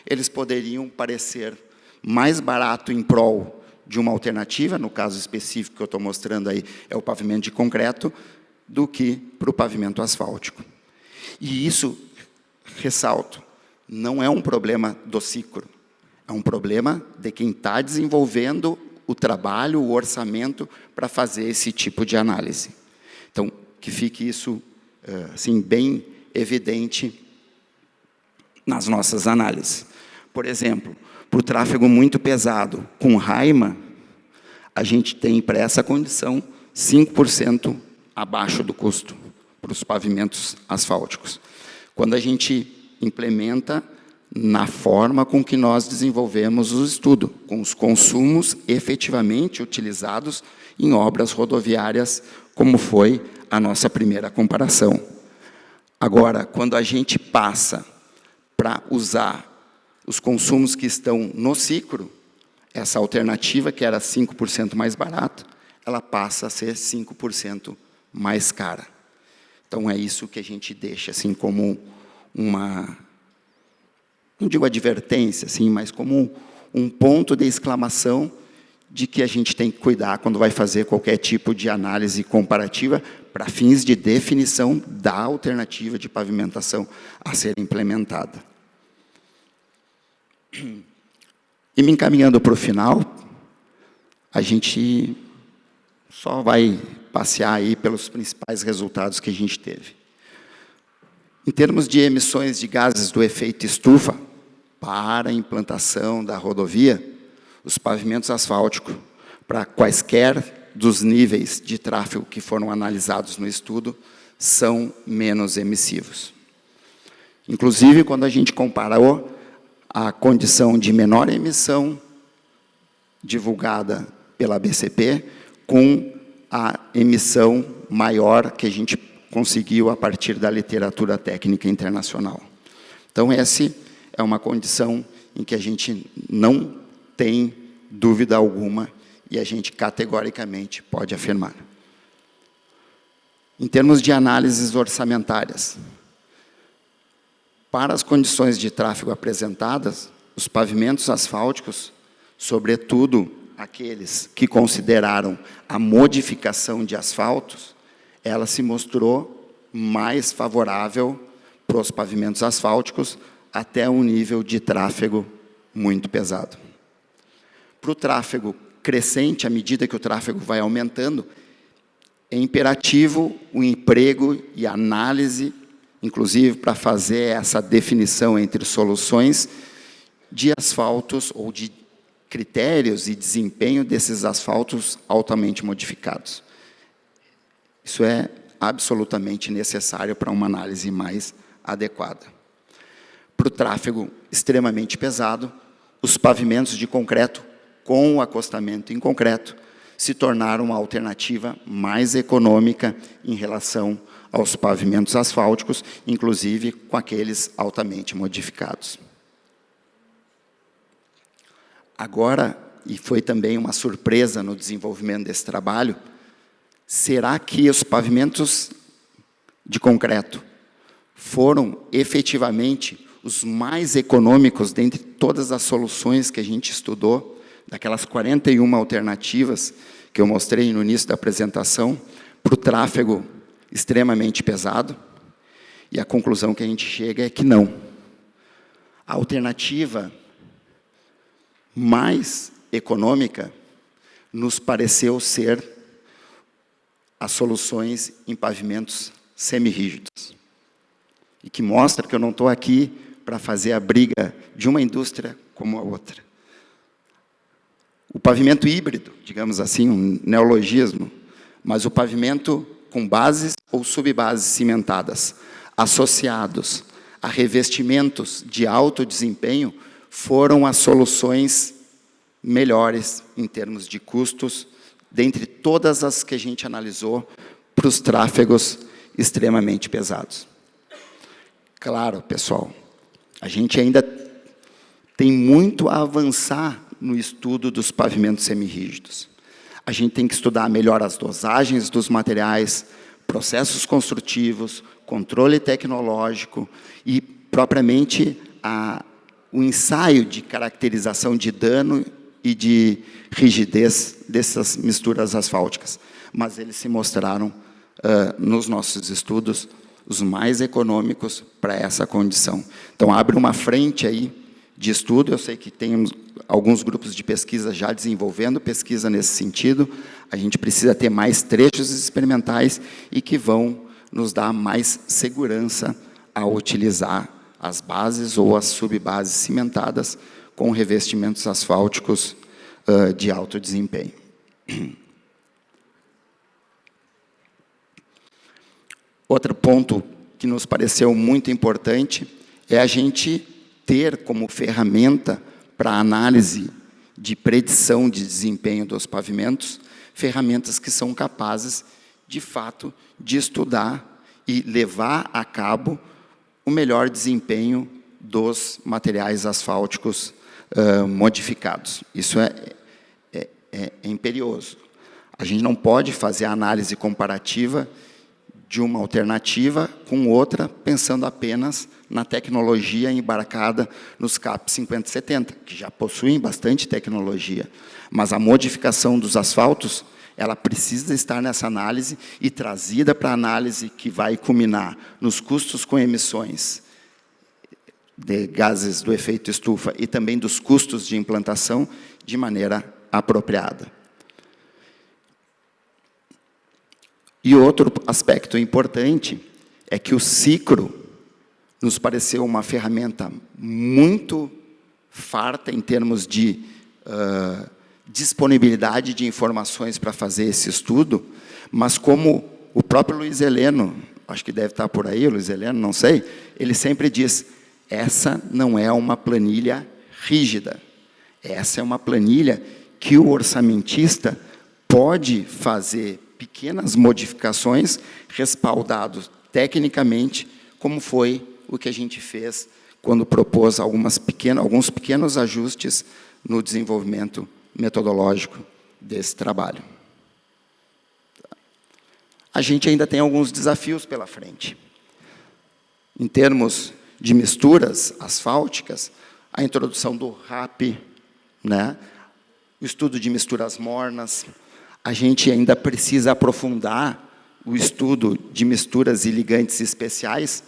eles poderiam parecer mais barato em prol de uma alternativa, no caso específico que eu estou mostrando aí, é o pavimento de concreto, do que para o pavimento asfáltico. E isso, ressalto, não é um problema do Cicro, é um problema de quem está desenvolvendo o trabalho, o orçamento, para fazer esse tipo de análise. Então, que fique isso assim, bem evidente nas nossas análises. Por exemplo, para o tráfego muito pesado, com raima, a gente tem, para essa condição, 5% abaixo do custo para os pavimentos asfálticos. Quando a gente implementa na forma com que nós desenvolvemos o estudo, com os consumos efetivamente utilizados em obras rodoviárias, como foi a nossa primeira comparação. Agora, quando a gente passa para usar os consumos que estão no Cicro, essa alternativa, que era 5% mais barata, ela passa a ser 5% mais cara. Então, é isso que a gente deixa assim, como uma, não digo advertência, assim, mas como um ponto de exclamação de que a gente tem que cuidar quando vai fazer qualquer tipo de análise comparativa para fins de definição da alternativa de pavimentação a ser implementada. E me encaminhando para o final, a gente só vai passear aí pelos principais resultados que a gente teve. Em termos de emissões de gases do efeito estufa, para a implantação da rodovia, os pavimentos asfálticos, para quaisquer dos níveis de tráfego que foram analisados no estudo, são menos emissivos. Inclusive, quando a gente comparou a condição de menor emissão divulgada pela BCP com a emissão maior que a gente conseguiu a partir da literatura técnica internacional. Então, essa é uma condição em que a gente não tem dúvida alguma e a gente categoricamente pode afirmar. Em termos de análises orçamentárias, para as condições de tráfego apresentadas, os pavimentos asfálticos, sobretudo aqueles que consideraram a modificação de asfaltos, ela se mostrou mais favorável para os pavimentos asfálticos até um nível de tráfego muito pesado. Para o tráfego crescente, à medida que o tráfego vai aumentando, é imperativo o emprego e análise, inclusive para fazer essa definição entre soluções de asfaltos ou de critérios e desempenho desses asfaltos altamente modificados. Isso é absolutamente necessário para uma análise mais adequada. Para o tráfego extremamente pesado, os pavimentos de concreto com o acostamento em concreto se tornaram uma alternativa mais econômica em relação aos pavimentos asfálticos, inclusive com aqueles altamente modificados. Agora, e foi também uma surpresa no desenvolvimento desse trabalho, será que os pavimentos de concreto foram efetivamente os mais econômicos dentre todas as soluções que a gente estudou daquelas 41 alternativas que eu mostrei no início da apresentação, para o tráfego extremamente pesado, e a conclusão que a gente chega é que não. A alternativa mais econômica nos pareceu ser as soluções em pavimentos semirrígidos. E que mostra que eu não estou aqui para fazer a briga de uma indústria como a outra. O pavimento híbrido, digamos assim, um neologismo, mas o pavimento com bases ou subbases cimentadas, associados a revestimentos de alto desempenho, foram as soluções melhores em termos de custos, dentre todas as que a gente analisou para os tráfegos extremamente pesados. Claro, pessoal, a gente ainda tem muito a avançar no estudo dos pavimentos semirrígidos. A gente tem que estudar melhor as dosagens dos materiais, processos construtivos, controle tecnológico e, propriamente, o ensaio de caracterização de dano e de rigidez dessas misturas asfálticas. Mas eles se mostraram, nos nossos estudos, os mais econômicos para essa condição. Então, abre uma frente aí de estudo. Eu sei que tem alguns grupos de pesquisa já desenvolvendo pesquisa nesse sentido. A gente precisa ter mais trechos experimentais e que vão nos dar mais segurança ao utilizar as bases ou as subbases cimentadas com revestimentos asfálticos de alto desempenho. Outro ponto que nos pareceu muito importante é a gente ter como ferramenta para análise de predição de desempenho dos pavimentos, ferramentas que são capazes, de fato, de estudar e levar a cabo o melhor desempenho dos materiais asfálticos modificados. Isso é imperioso. A gente não pode fazer a análise comparativa de uma alternativa com outra, pensando apenas na tecnologia embarcada nos CAP 5070, que já possuem bastante tecnologia. Mas a modificação dos asfaltos, ela precisa estar nessa análise e trazida para a análise que vai culminar nos custos com emissões de gases do efeito estufa e também dos custos de implantação de maneira apropriada. E outro aspecto importante é que o SICRO nos pareceu uma ferramenta muito farta em termos de disponibilidade de informações para fazer esse estudo, mas como o próprio Luiz Heleno, acho que deve estar por aí, o Luiz Heleno, não sei, ele sempre diz, essa não é uma planilha rígida, essa é uma planilha que o orçamentista pode fazer pequenas modificações, respaldados tecnicamente, como foi o que a gente fez quando propôs alguns pequenos ajustes no desenvolvimento metodológico desse trabalho. A gente ainda tem alguns desafios pela frente. Em termos de misturas asfálticas, a introdução do RAP, né? O estudo de misturas mornas. A gente ainda precisa aprofundar o estudo de misturas e ligantes especiais.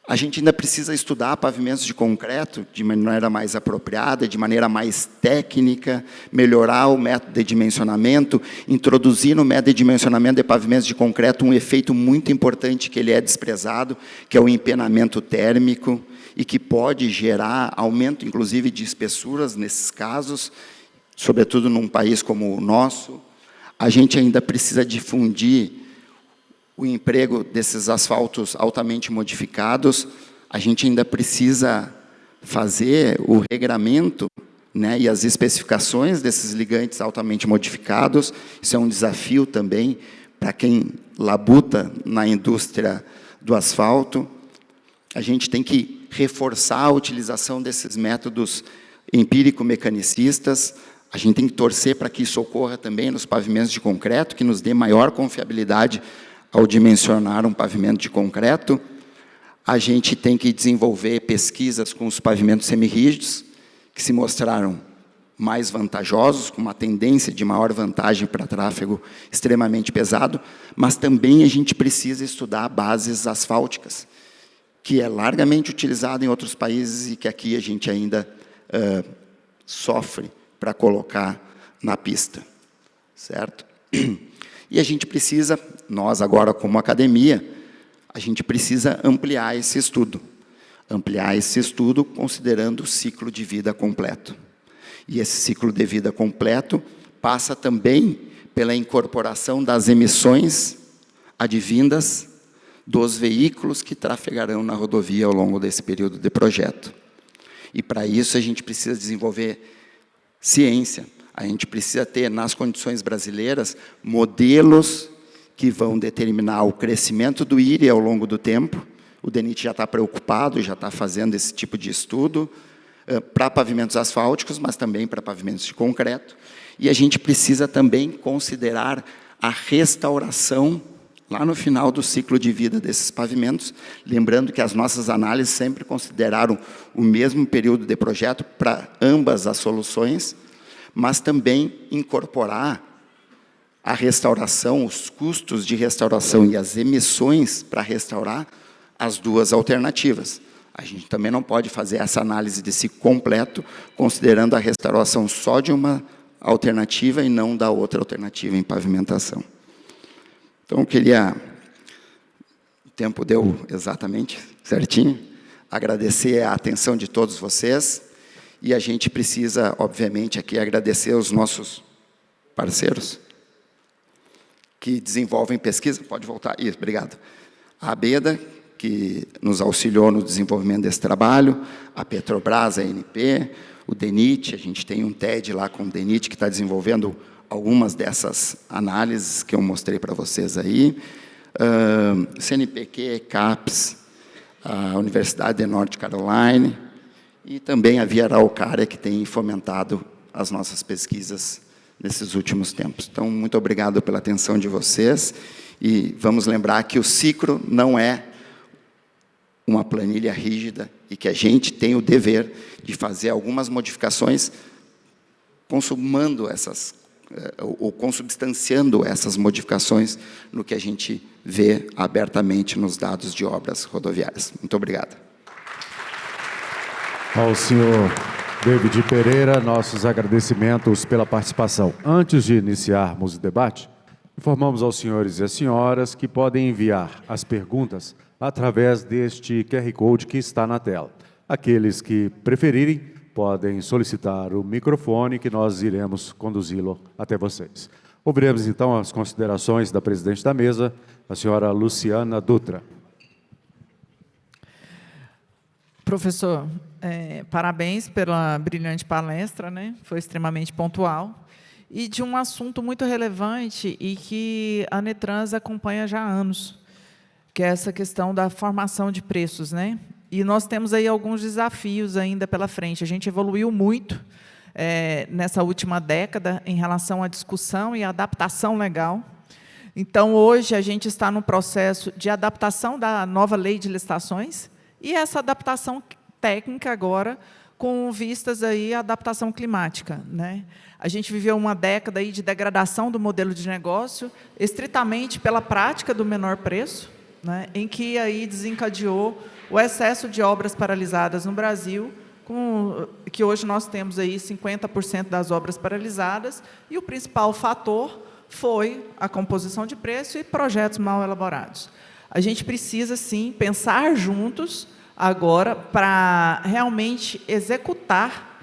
A gente ainda precisa estudar pavimentos de concreto de maneira mais apropriada, de maneira mais técnica, melhorar o método de dimensionamento, introduzir no método de dimensionamento de pavimentos de concreto um efeito muito importante que ele é desprezado, que é o empenamento térmico, e que pode gerar aumento, inclusive, de espessuras nesses casos, sobretudo num país como o nosso. A gente ainda precisa difundir o emprego desses asfaltos altamente modificados, a gente ainda precisa fazer o regramento, né, e as especificações desses ligantes altamente modificados. Isso é um desafio também para quem labuta na indústria do asfalto. A gente tem que reforçar a utilização desses métodos empírico-mecanicistas. A gente tem que torcer para que isso ocorra também nos pavimentos de concreto, que nos dê maior confiabilidade ao dimensionar um pavimento de concreto. A gente tem que desenvolver pesquisas com os pavimentos semirrígidos, que se mostraram mais vantajosos, com uma tendência de maior vantagem para tráfego extremamente pesado, mas também a gente precisa estudar bases asfálticas, que é largamente utilizado em outros países e que aqui a gente ainda sofre para colocar na pista, certo? E a gente precisa, nós agora como academia, a gente precisa ampliar esse estudo considerando o ciclo de vida completo. E esse ciclo de vida completo passa também pela incorporação das emissões advindas dos veículos que trafegarão na rodovia ao longo desse período de projeto. E para isso a gente precisa desenvolver ciência, a gente precisa ter nas condições brasileiras modelos que vão determinar o crescimento do IRE ao longo do tempo. O DENIT já está preocupado, já está fazendo esse tipo de estudo para pavimentos asfálticos, mas também para pavimentos de concreto. E a gente precisa também considerar a restauração lá no final do ciclo de vida desses pavimentos, lembrando que as nossas análises sempre consideraram o mesmo período de projeto para ambas as soluções, mas também incorporar a restauração, os custos de restauração e as emissões para restaurar as duas alternativas. A gente também não pode fazer essa análise de ciclo completo, considerando a restauração só de uma alternativa e não da outra alternativa em pavimentação. Então, eu queria, o tempo deu exatamente certinho, agradecer a atenção de todos vocês, e a gente precisa, obviamente, aqui agradecer os nossos parceiros que desenvolvem pesquisa. Pode voltar. Isso, obrigado. A ABEDA, que nos auxiliou no desenvolvimento desse trabalho, a Petrobras, a ANP, o DENIT, a gente tem um TED lá com o DENIT que está desenvolvendo algumas dessas análises que eu mostrei para vocês aí, CNPq, CAPES, a Universidade de North Carolina e também a Via Araucária, que tem fomentado as nossas pesquisas nesses últimos tempos. Então, muito obrigado pela atenção de vocês e vamos lembrar que o ciclo não é uma planilha rígida e que a gente tem o dever de fazer algumas modificações consubstanciando essas modificações no que a gente vê abertamente nos dados de obras rodoviárias. Muito obrigado. Ao senhor David Pereira, nossos agradecimentos pela participação. Antes de iniciarmos o debate, informamos aos senhores e às senhoras que podem enviar as perguntas através deste QR Code que está na tela. Aqueles que preferirem, podem solicitar o microfone que nós iremos conduzi-lo até vocês. Ouviremos, então, as considerações da presidente da mesa, a senhora Luciana Dutra. Professor, parabéns pela brilhante palestra, né? Foi extremamente pontual, e de um assunto muito relevante e que a Netrans acompanha já há anos, que é essa questão da formação de preços, né? E nós temos aí alguns desafios ainda pela frente. A gente evoluiu muito nessa última década em relação à discussão e à adaptação legal. Então, hoje, a gente está no processo de adaptação da nova lei de licitações e essa adaptação técnica agora com vistas aí à adaptação climática, né? A gente viveu uma década aí de degradação do modelo de negócio, estritamente pela prática do menor preço, né, em que aí desencadeou o excesso de obras paralisadas no Brasil, que hoje nós temos aí 50% das obras paralisadas, e o principal fator foi a composição de preço e projetos mal elaborados. A gente precisa, sim, pensar juntos agora para realmente executar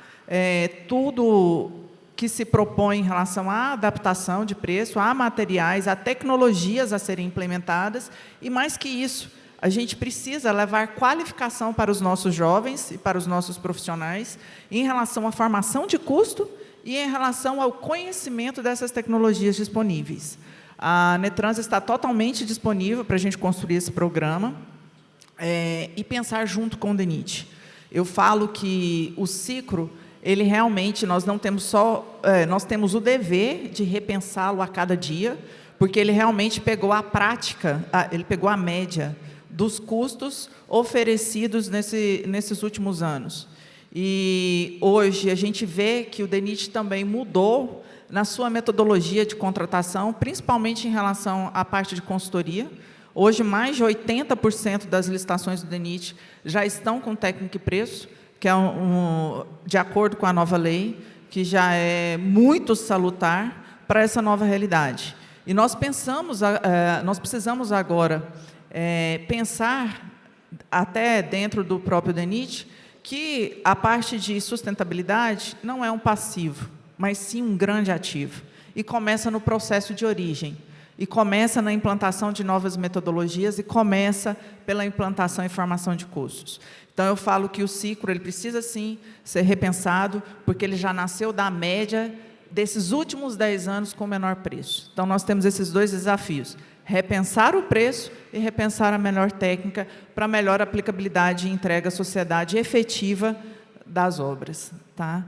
tudo que se propõe em relação à adaptação de preço, a materiais, a tecnologias a serem implementadas, e mais que isso, a gente precisa levar qualificação para os nossos jovens e para os nossos profissionais em relação à formação de custo e em relação ao conhecimento dessas tecnologias disponíveis. A Netrans está totalmente disponível para a gente construir esse programa e pensar junto com o DENIT. Eu falo que o ciclo, ele realmente, nós não temos só, nós temos o dever de repensá-lo a cada dia, porque ele realmente pegou a prática, ele pegou a média dos custos oferecidos nesses últimos anos. E hoje a gente vê que o DENIT também mudou na sua metodologia de contratação, principalmente em relação à parte de consultoria. Hoje, mais de 80% das licitações do DENIT já estão com técnico e preço, que é de acordo com a nova lei, que já é muito salutar para essa nova realidade. E nós precisamos agora pensar, até dentro do próprio DENIT, que a parte de sustentabilidade não é um passivo, mas sim um grande ativo. E começa no processo de origem, e começa na implantação de novas metodologias, e começa pela implantação e formação de custos. Então, eu falo que o ciclo ele precisa, sim, ser repensado, porque ele já nasceu da média desses últimos 10 anos com menor preço. Então, nós temos esses dois desafios: repensar o preço e repensar a melhor técnica para melhor aplicabilidade e entrega à sociedade efetiva das obras. Tá?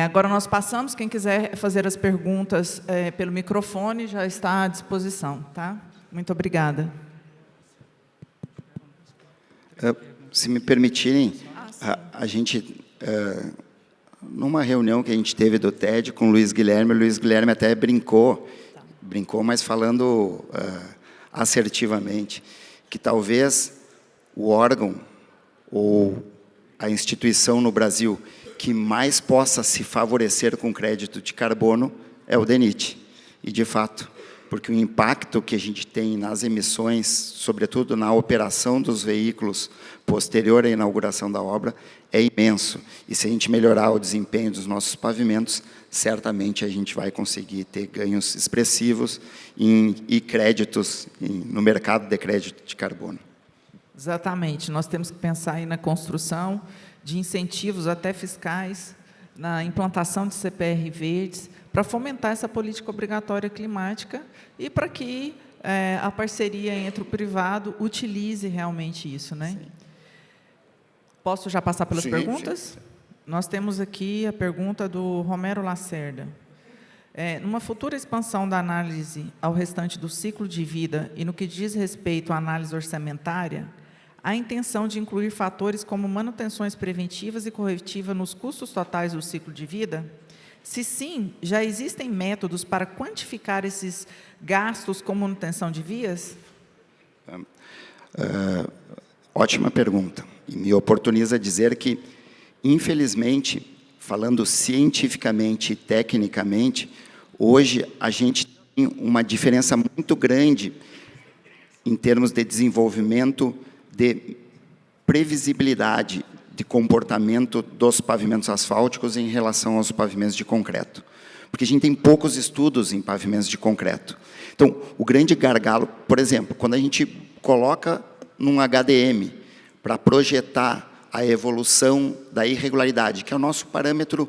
Agora nós passamos, quem quiser fazer as perguntas pelo microfone já está à disposição. Tá? Muito obrigada. Se me permitirem, a gente, numa reunião que a gente teve do TED com o Luiz Guilherme até brincou, mas falando assertivamente, que talvez o órgão ou a instituição no Brasil que mais possa se favorecer com crédito de carbono é o DENIT. E, de fato, porque o impacto que a gente tem nas emissões, sobretudo na operação dos veículos posterior à inauguração da obra, é imenso. E se a gente melhorar o desempenho dos nossos pavimentos, certamente a gente vai conseguir ter ganhos expressivos e créditos no mercado de crédito de carbono. Exatamente. Nós temos que pensar aí na construção de incentivos até fiscais, na implantação de CPR verdes, para fomentar essa política obrigatória climática e para que a parceria entre o privado utilize realmente isso, né? Sim. Posso já passar pelas perguntas? Sim. Nós temos aqui a pergunta do Romero Lacerda. Numa futura expansão da análise ao restante do ciclo de vida e no que diz respeito à análise orçamentária, há intenção de incluir fatores como manutenções preventivas e corretivas nos custos totais do ciclo de vida? Se sim, já existem métodos para quantificar esses gastos com manutenção de vias? Ótima pergunta. E me oportuniza dizer que, infelizmente, falando cientificamente e tecnicamente, hoje a gente tem uma diferença muito grande em termos de desenvolvimento de previsibilidade de comportamento dos pavimentos asfálticos em relação aos pavimentos de concreto. Porque a gente tem poucos estudos em pavimentos de concreto. Então, o grande gargalo, por exemplo, quando a gente coloca num HDM para projetar a evolução da irregularidade, que é o nosso parâmetro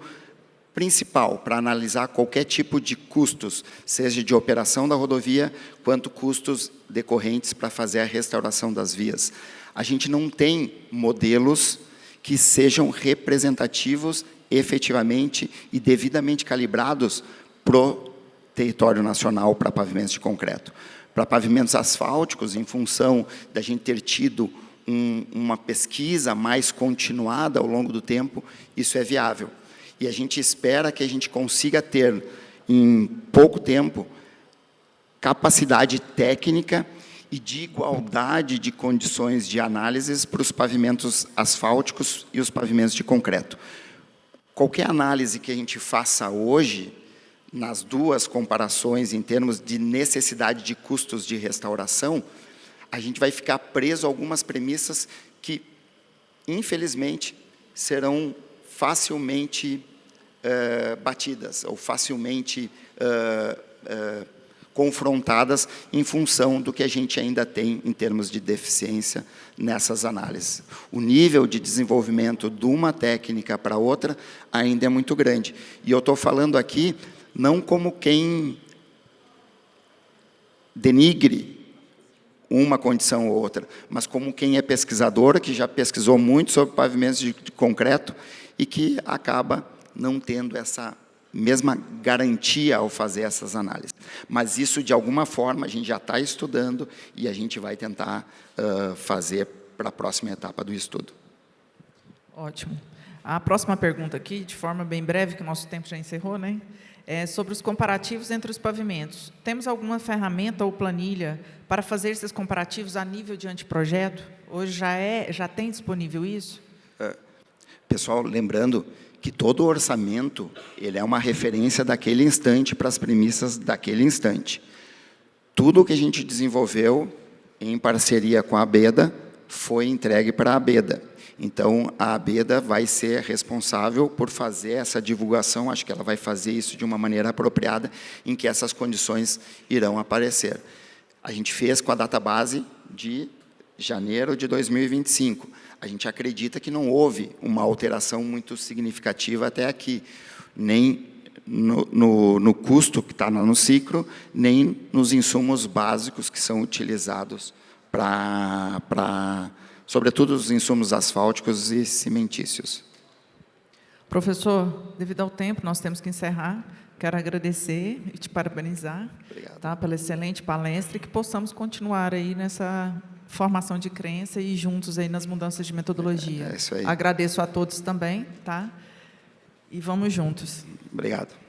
principal para analisar qualquer tipo de custos, seja de operação da rodovia, quanto custos decorrentes para fazer a restauração das vias. A gente não tem modelos que sejam representativos efetivamente e devidamente calibrados para o território nacional para pavimentos de concreto. Para pavimentos asfálticos, em função da gente ter tido uma pesquisa mais continuada ao longo do tempo, isso é viável. E a gente espera que a gente consiga ter, em pouco tempo, capacidade técnica e de igualdade de condições de análises para os pavimentos asfálticos e os pavimentos de concreto. Qualquer análise que a gente faça hoje, nas duas comparações em termos de necessidade de custos de restauração, a gente vai ficar preso a algumas premissas que, infelizmente, serão facilmente batidas ou facilmente confrontadas em função do que a gente ainda tem em termos de deficiência nessas análises. O nível de desenvolvimento de uma técnica para outra ainda é muito grande. E eu estou falando aqui não como quem denigre uma condição ou outra, mas como quem é pesquisador, que já pesquisou muito sobre pavimentos de concreto e que acaba não tendo essa mesma garantia ao fazer essas análises. Mas isso, de alguma forma, a gente já está estudando e a gente vai tentar fazer para a próxima etapa do estudo. Ótimo. A próxima pergunta aqui, de forma bem breve, que o nosso tempo já encerrou, né? É sobre os comparativos entre os pavimentos. Temos alguma ferramenta ou planilha para fazer esses comparativos a nível de anteprojeto? Hoje já tem disponível isso? Pessoal, lembrando que todo orçamento ele é uma referência daquele instante para as premissas daquele instante. Tudo o que a gente desenvolveu em parceria com a ABEDA foi entregue para a ABEDA. Então, a ABEDA vai ser responsável por fazer essa divulgação, acho que ela vai fazer isso de uma maneira apropriada, em que essas condições irão aparecer. A gente fez com a database de janeiro de 2025. A gente acredita que não houve uma alteração muito significativa até aqui, nem no custo que está no ciclo, nem nos insumos básicos que são utilizados sobretudo os insumos asfálticos e cimentícios. Professor, devido ao tempo, nós temos que encerrar. Quero agradecer e te parabenizar, tá, pela excelente palestra e que possamos continuar aí nessa formação de crença e juntos aí nas mudanças de metodologia. É isso aí. Agradeço a todos também, tá? E vamos juntos. Obrigado.